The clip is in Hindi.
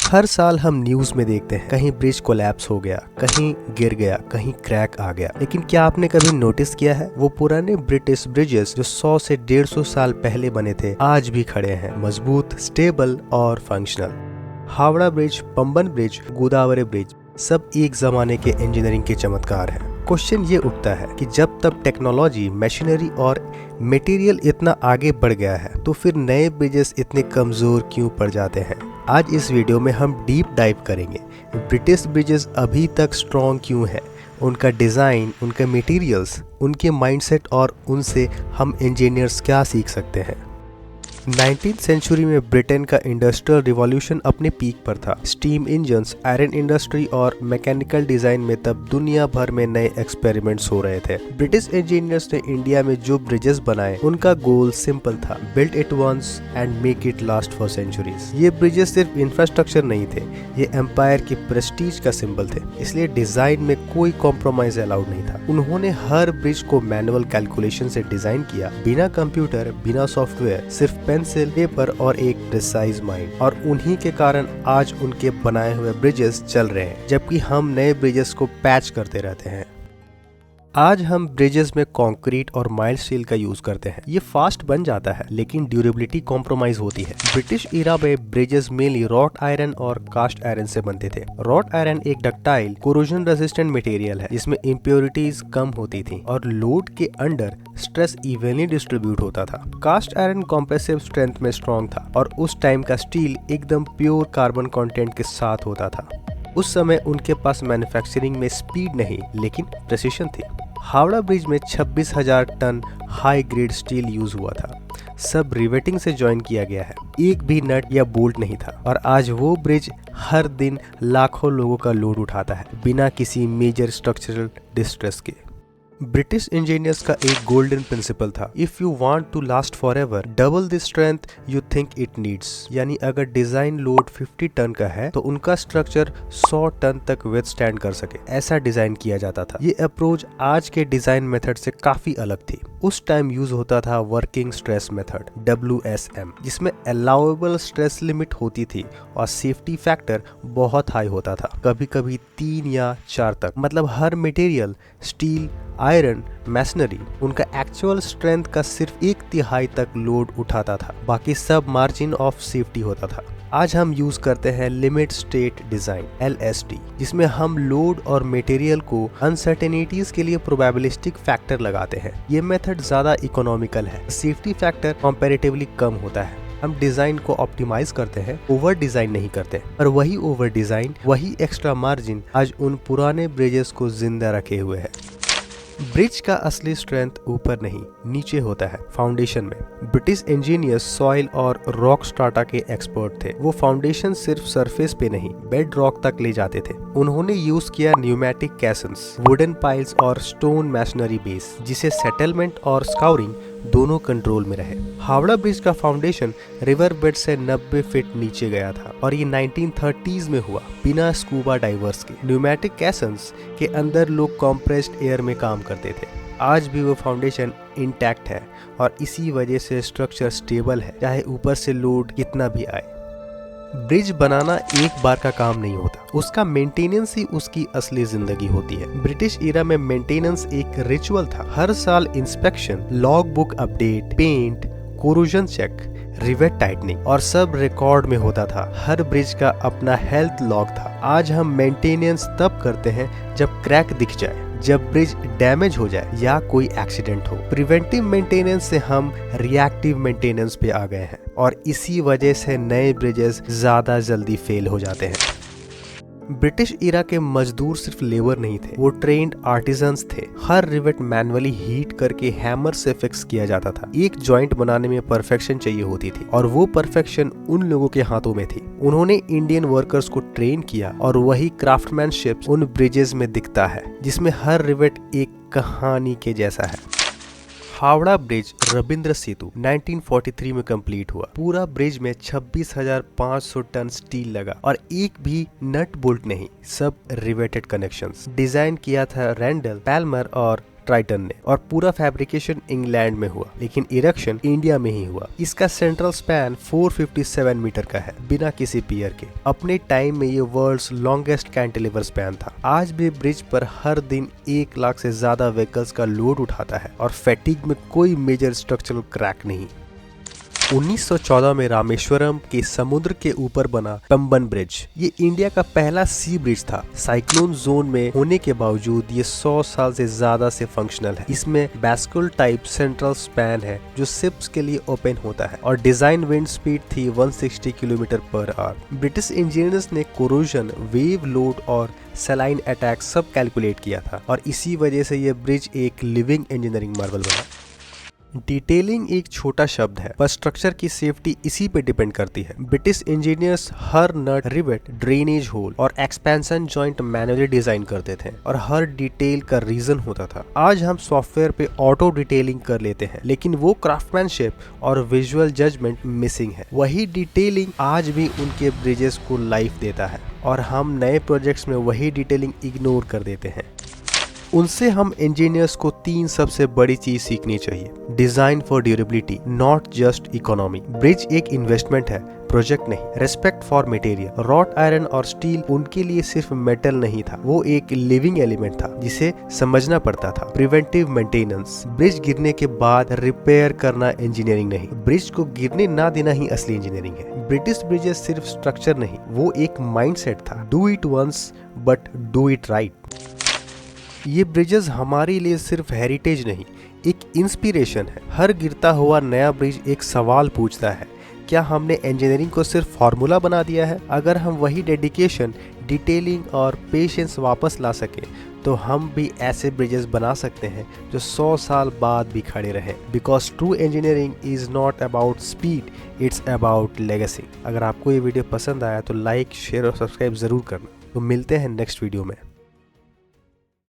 हर साल हम न्यूज में देखते हैं कहीं ब्रिज कोलैप्स हो गया, कहीं गिर गया, कहीं क्रैक आ गया। लेकिन क्या आपने कभी नोटिस किया है वो पुराने ब्रिटिश ब्रिजेस जो 100 से 150 साल पहले बने थे आज भी खड़े हैं, मजबूत, स्टेबल और functional. Howrah bridge, Pamban bridge, Godavari bridge सब एक जमाने के इंजीनियरिंग के चमत्कार हैं। क्वेश्चन ये उठता है कि जब तक टेक्नोलॉजी, मशीनरी और मटेरियल इतना आगे बढ़ गया है तो फिर नए ब्रिजेस इतने कमजोर क्यों पड़ जाते हैं। आज इस वीडियो में हम डीप डाइव करेंगे ब्रिटिश ब्रिजेस अभी तक स्ट्रॉन्ग क्यों है, उनका डिज़ाइन, उनके मटेरियल्स, उनके माइंडसेट और उनसे हम इंजीनियर्स क्या सीख सकते हैं। 19th सेंचुरी में ब्रिटेन का इंडस्ट्रियल रिवॉल्यूशन अपने पीक पर था। स्टीम इंजन्स, आयरन इंडस्ट्री और मैकेनिकल डिजाइन में तब दुनिया भर में नए एक्सपेरिमेंट्स हो रहे थे। ब्रिटिश इंजीनियर्स ने इंडिया में जो ब्रिजेस बनाए उनका गोल सिंपल था, build it once and make it last for centuries. ये ब्रिजेस सिर्फ इंफ्रास्ट्रक्चर नहीं थे, ये एम्पायर के प्रेस्टीज का सिंबल थे, इसलिए डिजाइन में कोई कॉम्प्रोमाइज अलाउड नहीं था। उन्होंने हर ब्रिज को मैनुअल कैलकुलेशन से डिजाइन किया, बिना कंप्यूटर, बिना सॉफ्टवेयर, सिर्फ पेंसिल, पेपर और एक प्रिसाइज माइंड। और उन्हीं के कारण आज उनके बनाए हुए ब्रिजेस चल रहे हैं, जबकि हम नए ब्रिजेस को पैच करते रहते हैं। आज हम ब्रिजेस में कंक्रीट और माइल्ड स्टील का यूज करते हैं। ये फास्ट बन जाता है लेकिन ड्यूरेबिलिटी कॉम्प्रोमाइज होती है। ब्रिटिश इरा में ब्रिजेस मेनली रॉट आयरन और कास्ट आयरन से बनते थे। रॉट आयरन एक डक्टाइल, कोरोजन रेजिस्टेंट मटेरियल है जिसमें इम्प्योरिटीज कम होती थी और लोड के अंडर स्ट्रेस इवनली डिस्ट्रीब्यूट होता था। कास्ट आयरन कॉम्प्रेसिव स्ट्रेंथ में स्ट्रॉन्ग था और उस टाइम का स्टील एकदम प्योर कार्बन कंटेंट के साथ होता था। उस समय उनके पास मैन्युफैक्चरिंग में स्पीड नहीं लेकिन प्रिसिशन थी। हावड़ा ब्रिज में 26,000 ton high grade steel use हुआ था। सब रिवेटिंग से ज्वाइन किया गया है, एक भी नट या बोल्ट नहीं था। और आज वो ब्रिज हर दिन लाखों लोगों का लोड उठाता है बिना किसी मेजर स्ट्रक्चरल डिस्ट्रेस के। ब्रिटिश इंजीनियर्स का एक गोल्डन प्रिंसिपल था, if you want to last forever double the strength you think it needs. यानी अगर डिजाइन लोड 50 टन का है तो उनका स्ट्रक्चर 100 टन तक विथस्टैंड कर सके, ऐसा डिजाइन किया जाता था। ये अप्रोच आज के डिजाइन मेथड से काफी अलग थी। उस टाइम यूज होता था वर्किंग स्ट्रेस मेथड, WSM, जिसमें अलाउएबल स्ट्रेस लिमिट होती थी और सेफ्टी फैक्टर बहुत हाई होता था, कभी कभी 3 या 4 तक। मतलब हर मटेरियल, स्टील, आयरन, मैशनरी, उनका एक्चुअल स्ट्रेंथ का सिर्फ 1/3 तक लोड उठाता था, बाकी सब मार्जिन ऑफ सेफ्टी होता था। आज हम यूज करते हैं लिमिट स्टेट डिजाइन, LSD, जिसमें हम लोड और मटेरियल को अनसर्टेनिटीज के लिए प्रोबेबिलिस्टिक फैक्टर लगाते हैं। ये मेथड ज्यादा इकोनॉमिकल है, सेफ्टी फैक्टर कंपैरेटिवली कम होता है। हम डिजाइन को ऑप्टिमाइज करते हैं, ओवर डिजाइन नहीं करते। और वही ओवर डिजाइन, वही एक्स्ट्रा मार्जिन आज उन पुराने ब्रिजेस को जिंदा रखे हुए है। ब्रिज का असली स्ट्रेंथ ऊपर नहीं, नीचे होता है, फाउंडेशन में। ब्रिटिश इंजीनियर्स सॉइल और रॉक स्ट्राटा के एक्सपर्ट थे। वो फाउंडेशन सिर्फ सरफेस पे नहीं, बेड रॉक तक ले जाते थे। उन्होंने यूज किया न्यूमेटिक कैसन्स, वुडन पाइल्स और स्टोन मैशनरी बेस, जिसे सेटलमेंट और स्काउरिंग दोनों कंट्रोल में रहे। हावड़ा ब्रिज का फाउंडेशन रिवर बेड से 90 फीट नीचे गया था और ये 1930s में हुआ, बिना स्कूबा डाइवर्स के। न्यूमेटिक कैसन्स के अंदर लोग कॉम्प्रेस्ड एयर में काम करते थे। आज भी वो फाउंडेशन इंटैक्ट है और इसी वजह से स्ट्रक्चर स्टेबल है, चाहे ऊपर से लोड कितना भी आए। ब्रिज बनाना एक बार का काम नहीं होता, उसका मेंटेनेंस ही उसकी असली जिंदगी होती है। ब्रिटिश इरा में मेंटेनेंस एक रिचुअल था। हर साल inspection, log book update, paint, corrosion check, rivet tightening और सब रिकॉर्ड में होता था। हर ब्रिज का अपना हेल्थ लॉग था। आज हम मेंटेनेंस तब करते हैं जब क्रैक दिख जाए, जब ब्रिज डैमेज हो जाए या कोई एक्सीडेंट हो। प्रिवेंटिव मेंटेनेंस से हम रिएक्टिव मेंटेनेंस पे आ गए हैं और इसी वजह से नए ब्रिजेस ज्यादा जल्दी फेल हो जाते हैं। ब्रिटिश इरा के मजदूर सिर्फ लेबर नहीं थे, वो ट्रेन्ड आर्टिजन्स थे। हर रिवेट मैनुअली हीट करके हैमर से फिक्स किया जाता था। एक जॉइंट बनाने में परफेक्शन चाहिए होती थी और वो परफेक्शन उन लोगों के हाथों में थी। उन्होंने इंडियन वर्कर्स को ट्रेन किया और वही क्राफ्टमैनशिप उन ब्रिजेस में दिखता है, जिसमें हर रिवेट एक कहानी के जैसा है। हावड़ा ब्रिज रविंद्र सेतु 1943 में कंप्लीट हुआ। पूरा ब्रिज में 26,500 टन स्टील लगा और एक भी नट बोल्ट नहीं, सब रिवेटेड कनेक्शंस। डिजाइन किया था रैंडल, पैल्मर और ट्राइटन ने, और पूरा फैब्रिकेशन इंग्लैंड में हुआ, लेकिन इरेक्शन इंडिया में ही हुआ। इसका सेंट्रल स्पैन 457 मीटर का है, बिना किसी पियर के। अपने टाइम में ये वर्ल्ड्स लॉन्गेस्ट कैंटिलीवर स्पैन था। आज भी ब्रिज पर हर दिन 1 लाख से ज्यादा व्हीकल्स का लोड उठाता है और फैटिग में कोई मेजर स्ट्रक्चरल क्रैक नहीं। 1914 में रामेश्वरम के समुद्र के ऊपर बना पंबन ब्रिज, ये इंडिया का पहला सी ब्रिज था। साइक्लोन जोन में होने के बावजूद ये 100 साल से ज्यादा से फंक्शनल है। इसमें बैस्कुल टाइप सेंट्रल स्पैन है जो शिप्स के लिए ओपन होता है, और डिजाइन विंड स्पीड थी 160 kilometre per hour. British engineers ने कोरोजन, वेव लोड और सलाइन अटैक सब कैलकुलेट किया था, और इसी वजह से ये ब्रिज एक लिविंग इंजीनियरिंग मार्वल बना। डिटेलिंग एक छोटा शब्द है, पर स्ट्रक्चर की सेफ्टी इसी पे डिपेंड करती है। ब्रिटिश इंजीनियर्स हर नट, रिवेट, ड्रेनेज होल और एक्सपेंशन जॉइंट मैनुअली डिजाइन करते थे, और हर डिटेल का रीजन होता था। आज हम सॉफ्टवेयर पे ऑटो डिटेलिंग कर लेते हैं, लेकिन वो क्राफ्टमैनशिप और विजुअल जजमेंट मिसिंग है। वही डिटेलिंग आज भी उनके ब्रिजेस को लाइफ देता है, और हम नए प्रोजेक्ट्स में वही डिटेलिंग इग्नोर कर देते हैं। उनसे हम इंजीनियर्स को 3 सबसे बड़ी चीज सीखनी चाहिए। Design for durability, not just economy. Bridge एक इन्वेस्टमेंट है, प्रोजेक्ट नहीं। Respect for material, wrought iron और स्टील उनके लिए सिर्फ मेटल नहीं था, वो एक लिविंग एलिमेंट था जिसे समझना पड़ता था। प्रिवेंटिव मेंटेनेंस, ब्रिज गिरने के बाद रिपेयर करना इंजीनियरिंग नहीं, ब्रिज को गिरने ना देना ही असली इंजीनियरिंग है। ब्रिटिश ब्रिजेस सिर्फ स्ट्रक्चर नहीं, वो एक माइंडसेट था। Do it once but do it right. ये ब्रिजेस हमारे लिए सिर्फ हेरिटेज नहीं, एक इंस्पिरेशन है। हर गिरता हुआ नया ब्रिज एक सवाल पूछता है, क्या हमने इंजीनियरिंग को सिर्फ फार्मूला बना दिया है? अगर हम वही डेडिकेशन, डिटेलिंग और पेशेंस वापस ला सके, तो हम भी ऐसे ब्रिजेस बना सकते हैं जो 100 साल बाद भी खड़े रहें। Because true engineering is not about speed, it's about legacy. अगर आपको ये वीडियो पसंद आया तो लाइक, शेयर और सब्सक्राइब जरूर करना। तो मिलते हैं नेक्स्ट वीडियो में।